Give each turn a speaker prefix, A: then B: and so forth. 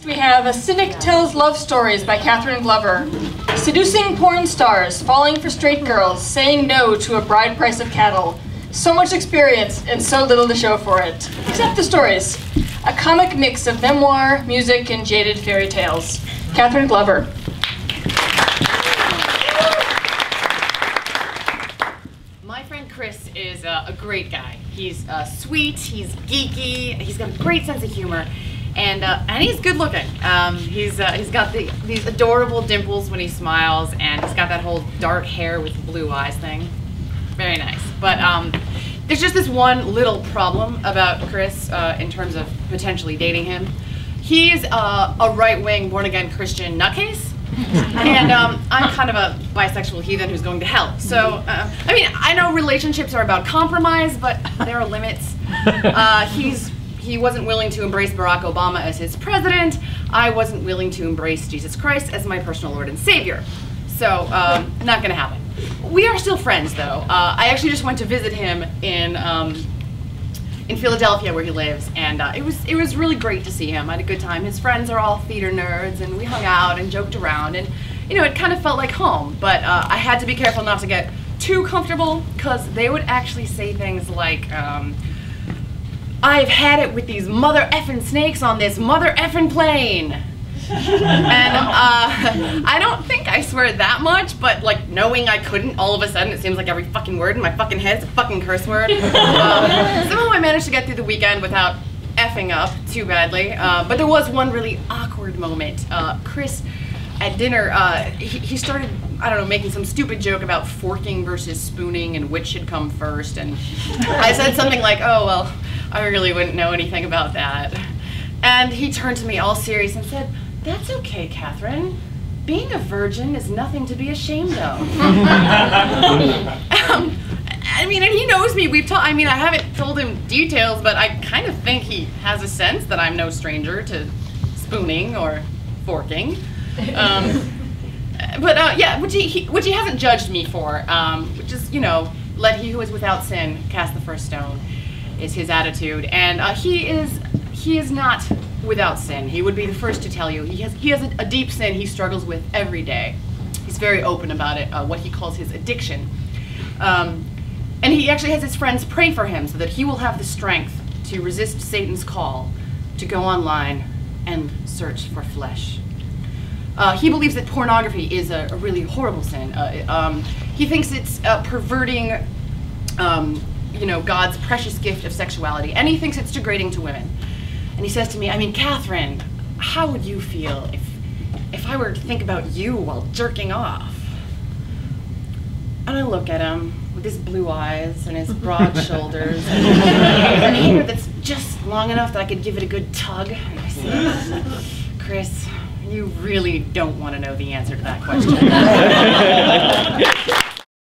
A: We have A Cynic Tells Love Stories by Katherine Glover. Seducing porn stars, falling for straight girls, saying no to a bride price of cattle. So much experience and so little to show for it. Except the stories. A comic mix of memoir, music, and jaded fairy tales. Katherine Glover.
B: My friend Chris is a great guy. He's sweet, he's geeky, he's got a great sense of humor. And he's good looking. He's got these adorable dimples when he smiles, and he's got that whole dark hair with blue eyes thing. Very nice. But there's just this one little problem about Chris in terms of potentially dating him. He's a right-wing, born-again Christian nutcase. And I'm kind of a bisexual heathen who's going to hell. So, I mean, I know relationships are about compromise, but there are limits. He wasn't willing to embrace Barack Obama as his president. I wasn't willing to embrace Jesus Christ as my personal Lord and Savior. So, not gonna happen. We are still friends, though. I actually just went to visit him in Philadelphia, where he lives, and it was really great to see him. I had a good time. His friends are all theater nerds, and we hung out and joked around, and you know, it kind of felt like home. But I had to be careful not to get too comfortable, because they would actually say things like, "I've had it with these mother effing snakes on this mother effing plane." And I don't think I swear that much, but like knowing I couldn't, all of a sudden it seems like every fucking word in my fucking head is a fucking curse word. Somehow I managed to get through the weekend without effing up too badly, but there was one really awkward moment. Chris, at dinner, he started, I don't know, making some stupid joke about forking versus spooning and which should come first, and I said something like, "Oh, well, I really wouldn't know anything about that." And he turned to me all serious and said, "That's okay, Katherine. Being a virgin is nothing to be ashamed of." I mean, and he knows me. I mean, I haven't told him details, but I kind of think he has a sense that I'm no stranger to spooning or forking. Yeah, which he hasn't judged me for, which is, you know, let he who is without sin cast the first stone, is his attitude. And he is not without sin. He would be the first to tell you. He has a deep sin he struggles with every day. He's very open about it, what he calls his addiction. And he actually has his friends pray for him so that he will have the strength to resist Satan's call to go online and search for flesh. He believes that pornography is a really horrible sin. He thinks it's perverting you know, God's precious gift of sexuality, and he thinks it's degrading to women. And he says to me, "I mean, Katherine, how would you feel if I were to think about you while jerking off?" And I look at him with his blue eyes and his broad shoulders and hair that's just long enough that I could give it a good tug. And I say, "Chris, you really don't want to know the answer to that question."